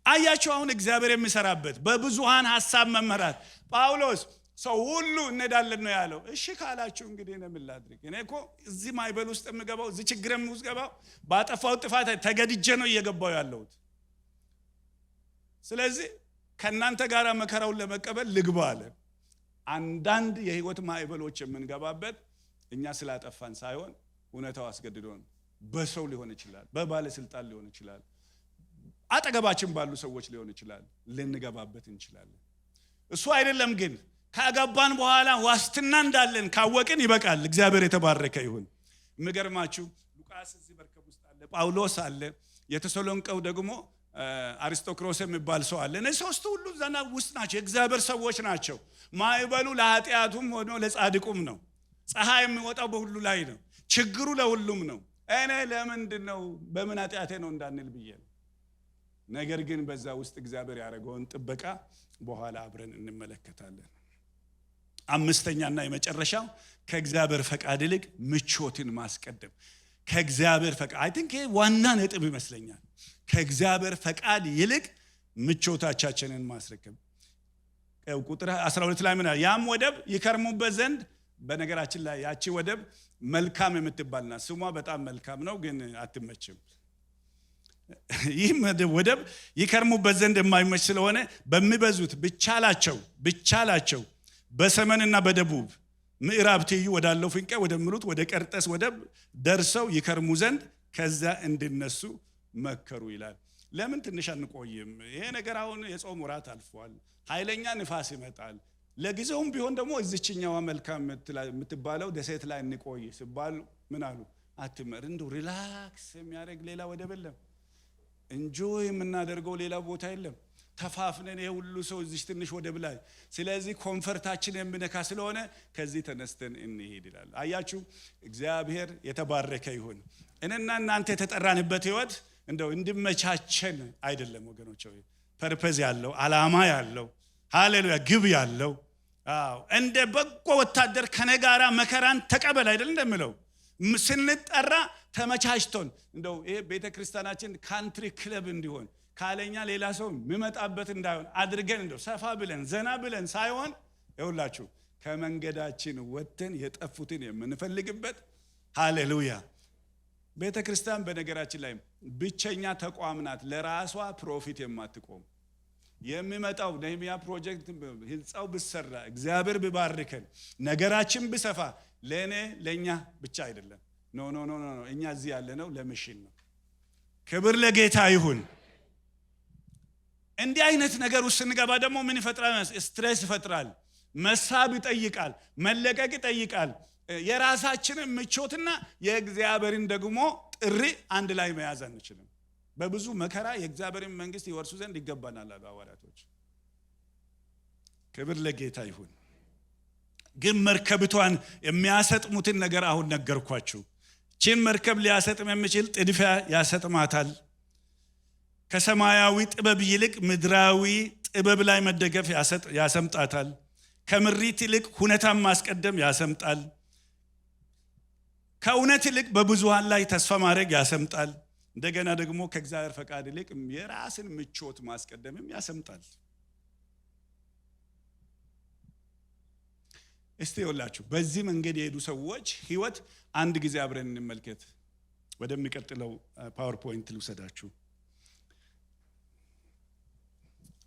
አያችሁ አሁን እግዚአብሔር የሚሰራበት በብዙሃን ሐሳብ መመራት። ጳውሎስ ሰው ሁሉ እንሄዳለን ነው ያለው። እሺ ካላችሁ እንግዲህ እኔ ምን ላድርግ? እኔ እኮ እዚህ ማይበል ውስጥ የምገባው እዚህ ችግርም ውስጥ ገባው ባጠፋው ጥፋት ተገድጄ ነው እየገባው ያለሁት። ስለዚህ ከእናንተ ጋር መከራውን ለመቀበል ልግባ አለ። አንዳንድ የህይወት ማይበሎች የምንገባበት እኛ ስላጠፋን ሳይሆን እውነታው አስገድዶን፣ በሰው ሊሆን ይችላል፣ በባለስልጣን ሊሆን ይችላል፣ አጠገባችን ባሉ ሰዎች ሊሆን ይችላል። ልንገባበት እንችላለን። እሱ አይደለም ግን ካገባን በኋላ ዋስትና እንዳለን ካወቅን ይበቃል። እግዚአብሔር የተባረከ ይሁን። የሚገርማችሁ ሉቃስ እዚህ መርከብ ውስጥ አለ፣ ጳውሎስ አለ፣ የተሰሎንቄው ደግሞ አሪስቶክሮስ የሚባል ሰው አለ። እነዚህ ሶስቱ ሁሉ ዘና ውስጥ ናቸው፣ የእግዚአብሔር ሰዎች ናቸው። ማይበሉ ለኃጢአቱም ሆኖ ለጻድቁም ነው። ፀሐይ የሚወጣው በሁሉ ላይ ነው። ችግሩ ለሁሉም ነው። እኔ ለምንድነው በምን ኃጢአቴ ነው እንዳንል ብዬ ነው። ነገር ግን በዛ ውስጥ እግዚአብሔር ያደረገውን ጥበቃ በኋላ አብረን እንመለከታለን። አምስተኛና የመጨረሻው ከእግዚአብሔር ፈቃድ ይልቅ ምቾትን ማስቀደም። ከእግዚአብሔር ፈቃድ አይ ቲንክ ዋና ነጥብ ይመስለኛል። ከእግዚአብሔር ፈቃድ ይልቅ ምቾታችንን ማስረከብ። ቁጥር 12 ላይ ምን አለ? ያም ወደብ ይከርሙበት ዘንድ። በነገራችን ላይ ያቺ ወደብ መልካም የምትባልና ስሟ በጣም መልካም ነው፣ ግን አትመችም። ይህ ወደብ ይከርሙበት ዘንድ የማይመች ስለሆነ በሚበዙት ብቻላቸው በሰሜንና በደቡብ ምዕራብ ትይዩ ወዳለው ፍንቄ ወደሚሉት ወደ ቀርጤስ ወደብ ደርሰው ይከርሙ ዘንድ ከዛ እንዲነሱ መከሩ ይላል። ለምን ትንሽ አንቆይም? ይሄ ነገር አሁን የጾም ወራት አልፏል። ኃይለኛ ንፋስ ይመጣል። ለጊዜውም ቢሆን ደግሞ እዚችኛዋ መልካም የምትባለው ደሴት ላይ እንቆይ ሲባል ምን አሉ? አትመር እንደው ሪላክስ የሚያደርግ ሌላ ወደብ የለም። እንጆይ የምናደርገው ሌላ ቦታ የለም። ተፋፍነን የሁሉ ሰው እዚህ ትንሽ ወደብ ላይ። ስለዚህ ኮንፈርታችን የሚነካ ስለሆነ ከዚህ ተነስተን እንሄድ ይላል። አያችሁ፣ እግዚአብሔር የተባረከ ይሁን። እኔና እናንተ የተጠራንበት ህይወት እንደው እንድመቻቸን አይደለም ወገኖች። ፐርፐዝ ያለው ዓላማ ያለው ሃሌሉያ ግብ ያለው እንደ በጎ ወታደር ከነጋራ መከራን ተቀበል አይደል እንደምለው ስንጠራ ተመቻችቶን እንደው ይሄ ቤተክርስቲያናችን ካንትሪ ክለብ እንዲሆን ካለኛ ሌላ ሰው የሚመጣበት እንዳይሆን አድርገን እንደው ሰፋ ብለን ዘና ብለን ሳይሆን ይኸውላችሁ ከመንገዳችን ወጥተን የጠፉትን የምንፈልግበት ሃሌሉያ። ቤተክርስቲያን በነገራችን ላይ ብቸኛ ተቋም ናት ለራሷ ፕሮፊት የማትቆም። የሚመጣው ነህምያ ፕሮጀክት ህንጻው ብሰራ እግዚአብሔር ቢባርከን ነገራችን ብሰፋ ለኛ ብቻ አይደለም። ኖ እኛ እዚህ ያለነው ለሚሽን ነው። ክብር ለጌታ ይሁን። እንዲህ አይነት ነገር ውስጥ ስንገባ ደግሞ ምን ይፈጥራል? ስትሬስ ይፈጥራል፣ መሳብ ይጠይቃል፣ መለቀቅ ይጠይቃል። የራሳችንን ምቾትና የእግዚአብሔርን ደግሞ ጥሪ አንድ ላይ መያዝ አንችልም። በብዙ መከራ የእግዚአብሔርን መንግስት ይወርሱ ዘንድ ይገባናል አሉ ሐዋርያቶች። ክብር ለጌታ ይሁን። ግን መርከብቷን የሚያሰጥሙትን ነገር አሁን ነገርኳችሁ። ቺን መርከብ ሊያሰጥም የሚችል ጥድፊያ ያሰጥማታል። ከሰማያዊ ጥበብ ይልቅ ምድራዊ ጥበብ ላይ መደገፍ ያሰምጣታል። ከምሪት ይልቅ ሁኔታን ማስቀደም ያሰምጣል። ከእውነት ይልቅ በብዙሃን ላይ ተስፋ ማድረግ ያሰምጣል። እንደገና ደግሞ ከእግዚአብሔር ፈቃድ ይልቅ የራስን ምቾት ማስቀደምም ያሰምጣል። እስቲ ይኸውላችሁ በዚህ መንገድ የሄዱ ሰዎች ህይወት አንድ ጊዜ አብረን እንመልከት። ወደሚቀጥለው ፓወርፖይንት ልውሰዳችሁ።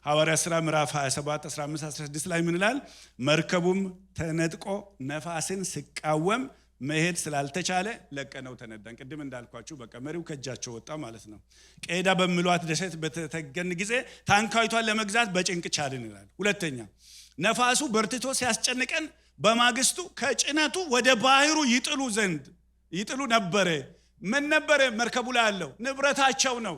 ሐዋርያት ሥራ ምዕራፍ 27 15 16 ላይ ምን ይላል? መርከቡም ተነጥቆ ነፋስን ሲቃወም መሄድ ስላልተቻለ ለቀነው ተነዳን። ቅድም እንዳልኳችሁ በቃ መሪው ከእጃቸው ወጣ ማለት ነው። ቄዳ በሚሏት ደሴት በተተገን ጊዜ ታንኳይቷን ለመግዛት በጭንቅ ቻልን ይላል። ሁለተኛ ነፋሱ በርትቶ ሲያስጨንቀን በማግስቱ ከጭነቱ ወደ ባህሩ ይጥሉ ነበረ። ምን ነበረ መርከቡ ላይ ያለው? ንብረታቸው ነው።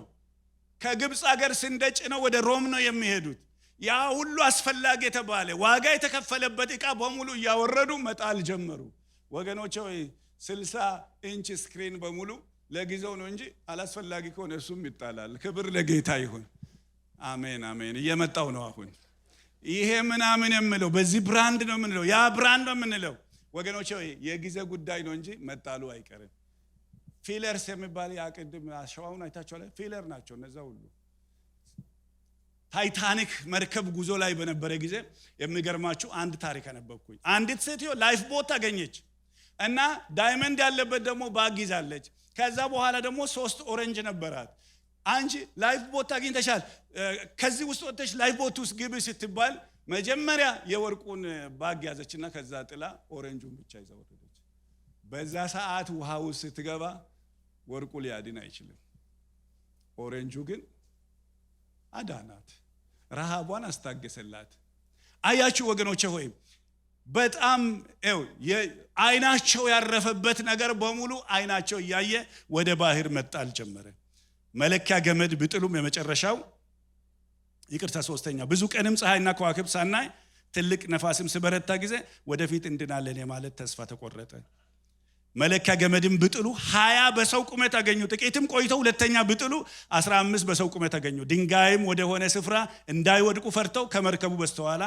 ከግብፅ ሀገር ስንዴ ጭነው ወደ ሮም ነው የሚሄዱት። ያ ሁሉ አስፈላጊ የተባለ ዋጋ የተከፈለበት ዕቃ በሙሉ እያወረዱ መጣል ጀመሩ። ወገኖቼ 60 ኢንች ስክሪን በሙሉ ለጊዜው ነው እንጂ አላስፈላጊ ከሆነ እሱም ይጣላል። ክብር ለጌታ ይሁን። አሜን አሜን። እየመጣው ነው አሁን። ይሄ ምናምን የምለው በዚህ ብራንድ ነው የምንለው፣ ያ ብራንድ ነው የምንለው ወገኖቼ የጊዜ ጉዳይ ነው እንጂ መጣሉ አይቀርም። ፊለርስ የሚባል ያቅድም አሸዋውን አይታችኋል። ፊለር ናቸው እነዛ ሁሉ። ታይታኒክ መርከብ ጉዞ ላይ በነበረ ጊዜ የሚገርማችሁ አንድ ታሪክ አነበብኩኝ። አንዲት ሴትዮ ላይፍ ቦት አገኘች እና ዳይመንድ ያለበት ደግሞ ባግ ይዛለች። ከዛ በኋላ ደግሞ 3 ኦሬንጅ ነበራት። አንቺ ላይፍ ቦት አግኝተሻል፣ ከዚህ ውስጥ ወጥተሽ ላይፍ ቦት ውስጥ ግቢ ስትባል መጀመሪያ የወርቁን ባግ ያዘችና ከዛ ጥላ ኦሬንጁን ብቻ ይዛ ወረደች። በዛ ሰዓት ውሃ ውስጥ ስትገባ ወርቁ ሊያድን አይችልም። ኦሬንጁ ግን አዳናት፣ ረሃቧን አስታገሰላት። አያችሁ ወገኖቼ ሆይ በጣም አይናቸው ያረፈበት ነገር በሙሉ አይናቸው እያየ ወደ ባህር መጣል ጀመረ። መለኪያ ገመድ ብጥሉም የመጨረሻው ይቅርታ 3ኛ ብዙ ቀንም ፀሐይና ከዋክብት ሳናይ ትልቅ ነፋስም ሲበረታ ጊዜ ወደፊት እንድናለን የማለት ተስፋ ተቆረጠ። መለኪያ ገመድም ብጥሉ 20 በሰው ቁመት አገኙ። ጥቂትም ቆይተው ሁለተኛ ብጥሉ 15 በሰው ቁመት አገኙ። ድንጋይም ወደ ሆነ ስፍራ እንዳይወድቁ ፈርተው ከመርከቡ በስተኋላ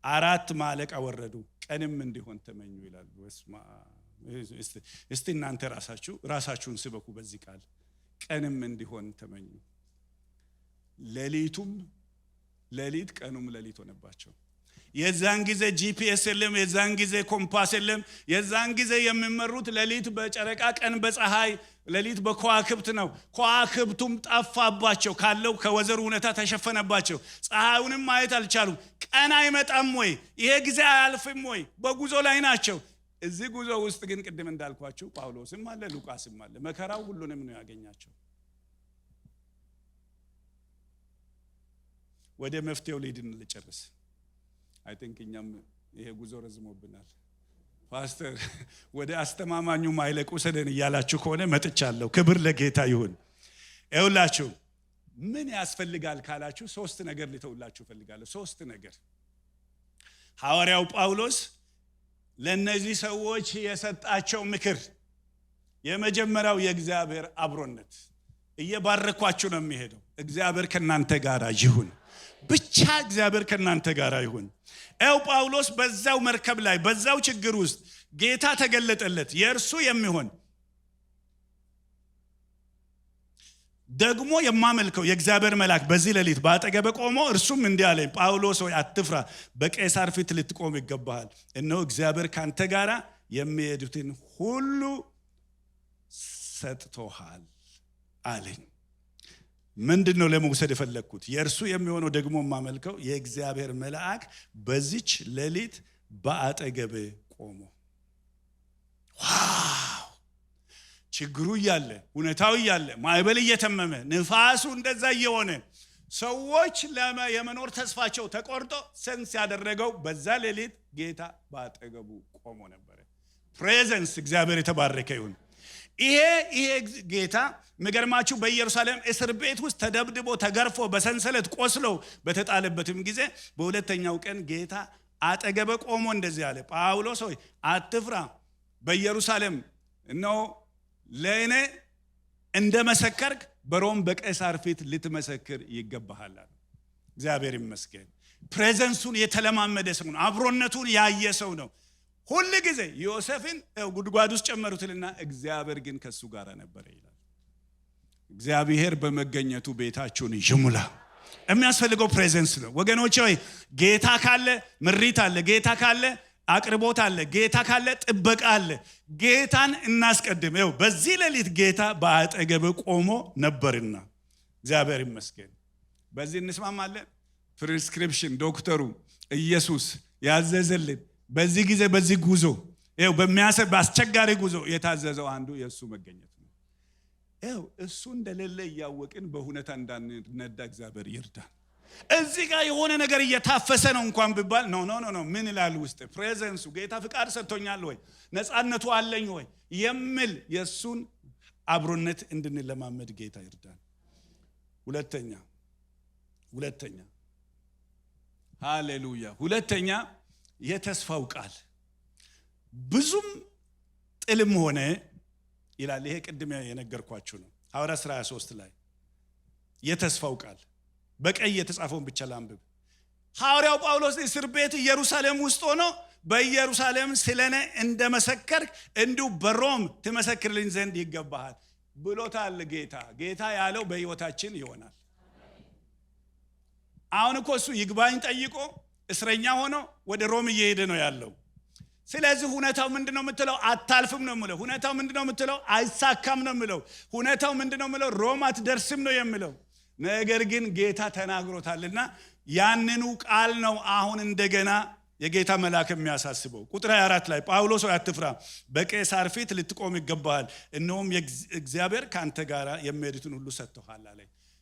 4 ማለቃ ወረዱ። ቀንም እንዲሆን ተመኙ ይላል። እስቲ እናንተ ራሳችሁን ስበኩ በዚህ ቃል። ቀንም እንዲሆን ተመኙ። ሌሊቱም ሌሊት ቀኑም ሌሊት ሆነባቸው። የዛን ጊዜ ጂፒኤስ የለም፣ የዛን ጊዜ ኮምፓስ የለም። የዛን ጊዜ የሚመሩት ሌሊት በጨረቃ ቀን በፀሐይ ሌሊት በከዋክብት ነው። ከዋክብቱም ጠፋባቸው፣ ካለው ከወዘሩ ሁኔታ ተሸፈነባቸው። ፀሐዩንም ማየት አልቻሉም። ቀን አይመጣም ወይ? ይሄ ጊዜ አያልፍም ወይ? በጉዞ ላይ ናቸው። እዚህ ጉዞ ውስጥ ግን ቅድም እንዳልኳችሁ ጳውሎስም አለ ሉቃስም አለ። መከራው ሁሉንም ነው ያገኛቸው። ወደ መፍትሄው ሊድን ልጨርስ። አይ ቲንክ እኛም ይሄ ጉዞ ረዝሞብናል። ፓስተር ወደ አስተማማኙ ማይለቁ ሰደን እያላችሁ ከሆነ መጥቻለሁ። ክብር ለጌታ ይሁን። ይኸውላችሁ ምን ያስፈልጋል ካላችሁ 3 ነገር ልተውላችሁ ፈልጋለሁ። 3 ነገር ሐዋርያው ጳውሎስ ለነዚህ ሰዎች የሰጣቸው ምክር። የመጀመሪያው የእግዚአብሔር አብሮነት። እየባረኳችሁ ነው የሚሄደው። እግዚአብሔር ከናንተ ጋር ይሁን። ብቻ እግዚአብሔር ከናንተ ጋር ይሁን። ጳውሎስ በዛው መርከብ ላይ በዛው ችግር ውስጥ ጌታ ተገለጠለት። የእርሱ የሚሆን ደግሞ የማመልከው የእግዚአብሔር መልአክ በዚህ ሌሊት በአጠገቤ ቆሞ እርሱም እንዲህ አለኝ፣ ጳውሎስ ሆይ አትፍራ፣ በቄሳር ፊት ልትቆም ይገባሃል። እነሆ እግዚአብሔር ካንተ ጋር የሚሄዱትን ሁሉ ሰጥቶሃል አለኝ። ምንድነው ለመውሰድ የፈለኩት? የእርሱ የሚሆነው ደግሞ የማመልከው የእግዚአብሔር መልአክ በዚች ሌሊት በአጠገቤ ቆሞ። ዋው! ችግሩ እያለ ሁኔታው እያለ ማዕበል እየተመመ ንፋሱ እንደዛ እየሆነ ሰዎች የመኖር ተስፋቸው ተቆርጦ ሰንስ ያደረገው በዛ ሌሊት ጌታ በአጠገቡ ቆሞ ነበር። ፕሬዘንስ እግዚአብሔር የተባረከ ይሁን። ይሄ ጌታ መገርማችሁ በኢየሩሳሌም እስር ቤት ውስጥ ተደብድቦ ተገርፎ በሰንሰለት ቆስሎ በተጣለበትም ጊዜ በሁለተኛው ቀን ጌታ አጠገበ ቆሞ እንደዚህ አለ፣ ጳውሎስ ሆይ አትፍራ፣ በኢየሩሳሌም እነሆ ለእኔ እንደመሰከርክ በሮም በቄሳር ፊት ልትመሰክር ይገባሃል። እግዚአብሔር ይመስገን። ፕሬዘንሱን የተለማመደ ሰው ነው። አብሮነቱን ያየ ሰው ነው። ሁሉ ጊዜ ዮሴፍን ጉድጓድ ውስጥ ጨመሩትና እግዚአብሔር ግን ከሱ ጋር ነበር ይላል። እግዚአብሔር በመገኘቱ ቤታችሁን ይሙላ። የሚያስፈልገው ፕሬዘንስ ነው ወገኖቼ። ሆይ ጌታ ካለ ምሪት አለ፣ ጌታ ካለ አቅርቦት አለ፣ ጌታ ካለ ጥበቃ አለ። ጌታን እናስቀድም። በዚህ ሌሊት ጌታ በአጠገብ ቆሞ ነበርና እግዚአብሔር ይመስገን። በዚህ እንስማማለን። ፕሪስክሪፕሽን ዶክተሩ ኢየሱስ ያዘዘልን በዚህ ጊዜ በዚህ ጉዞ በአስቸጋሪ ጉዞ የታዘዘው አንዱ የእሱ መገኘት ነው። እሱ እንደሌለ እያወቅን በሁኔታ እንዳንነዳ እግዚአብሔር ይርዳን። እዚህ ጋር የሆነ ነገር እየታፈሰ ነው እንኳን ቢባል ኖ ምን ይላል ውስጥ ፕሬዘንሱ ጌታ ፍቃድ ሰጥቶኛል ወይ ነፃነቱ አለኝ ወይ የሚል የእሱን አብሮነት እንድንለማመድ ጌታ ይርዳን። ሁለተኛ ሃሌሉያ። ሁለተኛ የተስፋው ቃል ብዙም ጥልም ሆነ ይላል። ይሄ ቅድም የነገርኳችሁ ነው። ሐዋርያት ሥራ 23 ላይ የተስፋው ቃል በቀይ የተጻፈውን ብቻ ላንብብ። ሐዋርያው ጳውሎስ እስር ቤት ኢየሩሳሌም ውስጥ ሆኖ በኢየሩሳሌም ስለኔ እንደመሰከርክ እንዲሁ በሮም ትመሰክርልኝ ዘንድ ይገባሃል ብሎታል ጌታ። ጌታ ያለው በሕይወታችን ይሆናል። አሁን እኮ እሱ ይግባኝ ጠይቆ እስረኛ ሆኖ ወደ ሮም እየሄደ ነው ያለው። ስለዚህ ሁኔታው ምንድነው የምትለው? አታልፍም ነው የምለው። ሁኔታው ምንድነው የምትለው? አይሳካም ነው የምለው። ሁኔታው ምንድነው የምለው? ሮም አትደርስም ነው የምለው። ነገር ግን ጌታ ተናግሮታልና ያንኑ ቃል ነው አሁን እንደገና የጌታ መልአክ የሚያሳስበው። ቁጥር 24 ላይ ጳውሎስ ሆይ አትፍራ፣ በቄሳር ፊት ልትቆም ይገባሃል፣ እነሆም እግዚአብሔር ካንተ ጋር የሚሄዱትን ሁሉ ሰጥቶሃል አለ።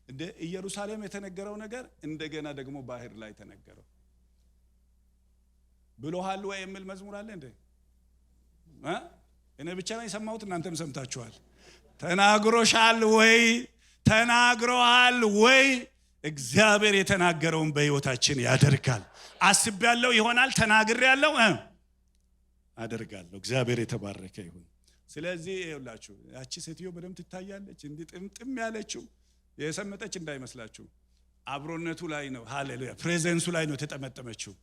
እንደ ኢየሩሳሌም የተነገረው ነገር እንደገና ደግሞ ባህር ላይ ተነገረው። ብሎሃል ወይ የሚል መዝሙር አለ እንዴ? እኔ ብቻ ነኝ የሰማሁት? እናንተም ሰምታችኋል። ተናግሮሻል ወይ? ተናግሮሃል ወይ? እግዚአብሔር የተናገረውን በሕይወታችን ያደርጋል። አስቤያለሁ ይሆናል፣ ተናግሬያለሁ አደርጋለሁ። እግዚአብሔር የተባረከ ይሁን። ስለዚህ ይኸውላችሁ ያቺ ሴትዮ በደም ትታያለች። እንዲህ ጥምጥም ያለችው የሰመጠች እንዳይመስላችሁ፣ አብሮነቱ ላይ ነው። ሃሌሉያ! ፕሬዘንሱ ላይ ነው የተጠመጠመችው።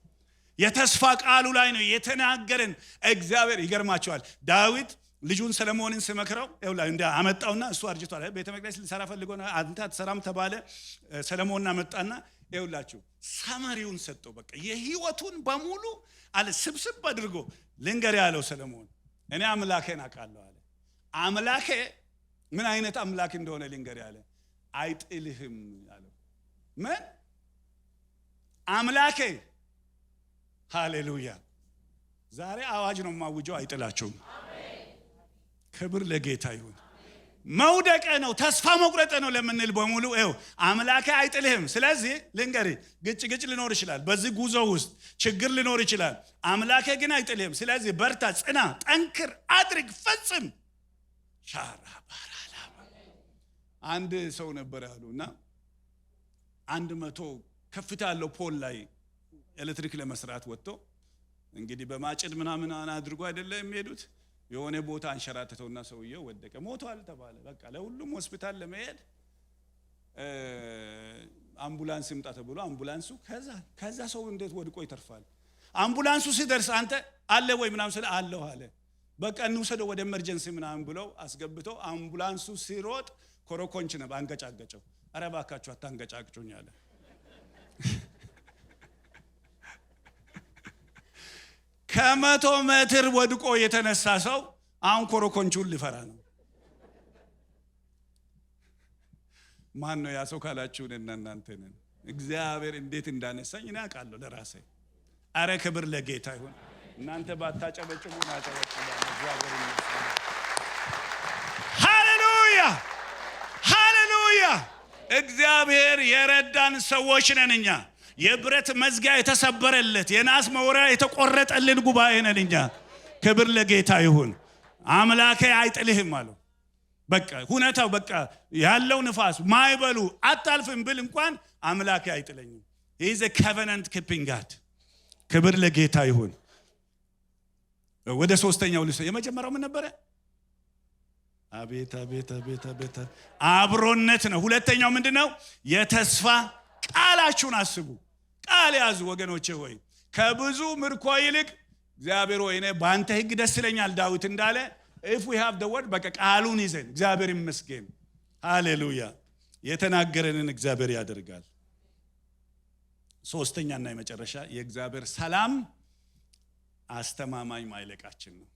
የተስፋ ቃሉ ላይ ነው የተናገረን እግዚአብሔር። ይገርማቸዋል። ዳዊት ልጁን ሰለሞንን ሲመክረው ይኸውልህ እንደ አመጣውና እሱ አርጅቷል። ቤተ መቅደስ ሊሰራ ፈልጎ አንተ አትሰራም ተባለ። ሰለሞንን አመጣና ይኸውላችሁ ሰመሪውን ሰጠው። በቃ የህይወቱን በሙሉ አለ ስብስብ አድርጎ ልንገር ያለው ሰለሞን እኔ አምላኬን አውቃለሁ አለ። አምላኬ ምን አይነት አምላክ እንደሆነ ልንገር ያለ አይጥልህም አለው። ምን አምላኬ? ሃሌሉያ! ዛሬ አዋጅ ነው ማውጀው፣ አይጥላችሁም። ክብር ለጌታ ይሁን። መውደቀ ነው ተስፋ መቁረጥ ነው ለምንል በሙሉ ይኸው አምላኬ አይጥልህም። ስለዚህ ልንገርህ ግጭ ሊኖር ይችላል፣ በዚህ ጉዞ ውስጥ ችግር ሊኖር ይችላል። አምላኬ ግን አይጥልህም። ስለዚህ በርታ፣ ጽና፣ ጠንክር፣ አድርግ፣ ፈጽም። ሻራባራላ አንድ ሰው ነበር ያሉና 100 ከፍታ ያለው ፖል ላይ ኤሌክትሪክ ለመስራት ወጥቶ እንግዲህ በማጭድ ምናምን አድርጎ አይደለም የሚሄዱት። የሆነ ቦታ አንሸራተተውና ሰውየው ወደቀ፣ ሞቷል ተባለ። በቃ ለሁሉም ሆስፒታል ለመሄድ አምቡላንስ ይምጣ ተብሎ አምቡላንሱ ከዛ ሰው እንዴት ወድቆ ይተርፋል? አምቡላንሱ ሲደርስ አንተ አለ ወይ ምናምን ስለ አለው አለ። በቃ እንውሰደው ወደ ኤመርጀንሲ ምናምን ብለው አስገብተው አምቡላንሱ ሲሮጥ ኮረኮንች ነው አንገጫገጨው። ኧረ እባካችሁ አታንገጫግጩኝ አለ። ከ100 ሜትር ወድቆ የተነሳ ሰው አሁን ኮረኮንቹን ሊፈራ ነው። ማን ነው ያ ሰው ካላችሁ እናንተ ነን። እግዚአብሔር እንዴት እንዳነሳኝ እኔ አውቃለሁ ለራሴ። አረ ክብር ለጌታ ይሁን። እናንተ ባታጨበጭቡ ማጨበጭቡ እግዚአብሔር ይመስገን። ሃሌሉያ ሃሌሉያ! እግዚአብሔር የረዳን ሰዎች ነን እኛ። የብረት መዝጊያ የተሰበረለት የናስ መወሪያ የተቆረጠልን ጉባኤ ነን እኛ። ክብር ለጌታ ይሁን። አምላኬ አይጥልህም አለው። በቃ ሁኔታው በቃ ያለው ንፋስ ማይበሉ አታልፍም ብል እንኳን አምላኬ አይጥለኝም። he is a covenant keeping God። ክብር ለጌታ ይሁን። ወደ ሶስተኛው ልሰ የመጀመሪያው ምን ነበር? አቤት አቤት አቤት አቤት አብሮነት ነው። ሁለተኛው ምንድነው? የተስፋ ቃላችሁን አስቡ። ቃል ያዙ ወገኖቼ ሆይ ከብዙ ምርኮ ይልቅ እግዚአብሔር ሆይ እኔ ባንተ ሕግ ደስ ይለኛል ዳዊት እንዳለ if we have the word በቃ ቃሉን ይዘን እግዚአብሔር ይመስገን። ሃሌሉያ! የተናገረንን እግዚአብሔር ያደርጋል። ሶስተኛና የመጨረሻ የእግዚአብሔር ሰላም አስተማማኝ ማይለቃችን ነው።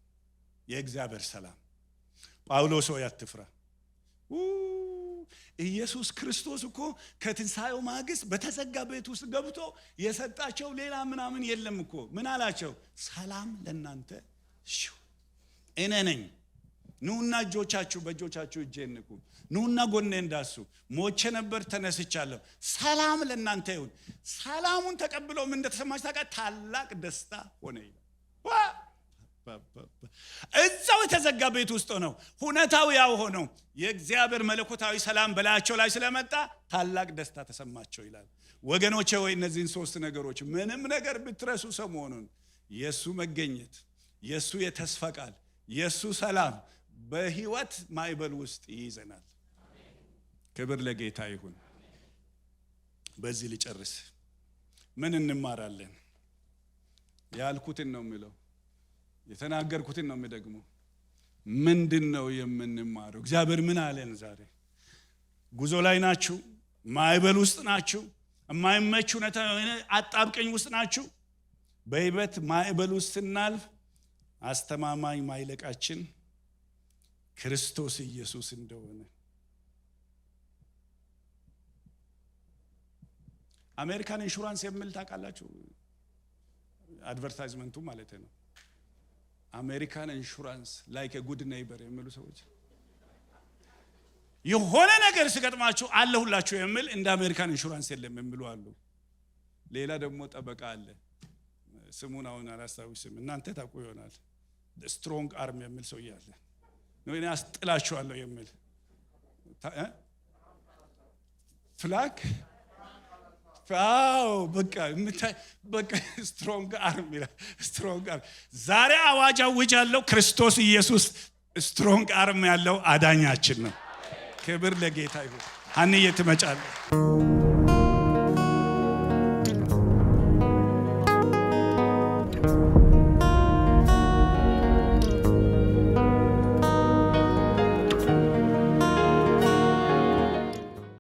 የእግዚአብሔር ሰላም ጳውሎስ ሆይ አትፍራ። ኢየሱስ ክርስቶስ እኮ ከትንሣኤው ማግስት በተዘጋ ቤት ውስጥ ገብቶ የሰጣቸው ሌላ ምናምን የለም እኮ። ምን አላቸው? ሰላም ለእናንተ እኔ ነኝ። ኑና እጆቻችሁ በእጆቻችሁ እጄን ንኩ፣ ኑና ጎኔ እንዳሱ። ሞቼ ነበር ተነስቻለሁ፣ ሰላም ለእናንተ ይሁን። ሰላሙን ተቀብለው ምን እንደተሰማች ታውቃለህ? ታላቅ ደስታ ሆነ ይላል። እዛው የተዘጋ ቤት ውስጥ ነው ሁኔታው ያው ሆነው የእግዚአብሔር መለኮታዊ ሰላም በላያቸው ላይ ስለመጣ ታላቅ ደስታ ተሰማቸው ይላል። ወገኖቼ ሆይ እነዚህን 3 ነገሮች ምንም ነገር ብትረሱ ሰሞኑን የሱ መገኘት፣ የሱ የተስፋ ቃል፣ የሱ ሰላም በህይወት ማዕበል ውስጥ ይይዘናል። ክብር ለጌታ ይሁን። በዚህ ልጨርስ። ምን እንማራለን? ያልኩትን ነው የምለው፣ የተናገርኩትን ነው የምደግመው። ምንድነው የምንማረው? እግዚአብሔር ምን አለን? ዛሬ ጉዞ ላይ ናችሁ፣ ማዕበል ውስጥ ናችሁ፣ የማይመች ሁኔታ አጣብቀኝ ውስጥ ናችሁ። በህይወት ማዕበል ውስጥ ስናልፍ አስተማማኝ ማይለቃችን ክርስቶስ ኢየሱስ እንደሆነ አሜሪካን ኢንሹራንስ የሚል ታውቃላችሁ? አድቨርታይዝመንቱ ማለት ነው። አሜሪካን ኢንሹራንስ ላይክ ኤ ጉድ ኔይበር የሚሉ ሰዎች የሆነ ነገር ሲገጥማችሁ አለሁላችሁ የሚል እንደ አሜሪካን ኢንሹራንስ የለም የሚሉ አሉ። ሌላ ደግሞ ጠበቃ አለ፣ ስሙን አሁን አላስታውስም፣ እናንተ ታውቁ ይሆናል። ስትሮንግ አርም የሚል ሰው ያለ ነው። እኔ አስጥላችኋለሁ የሚል ፍላክ በቃ ስትሮንግ አርም ይላል። ስትሮንግ አርም ዛሬ አዋጅ አውጃለሁ። ክርስቶስ ኢየሱስ ስትሮንግ አርም ያለው አዳኛችን ነው። ክብር ለጌታ ይሁን። ሀንዬ ትመጫለህ።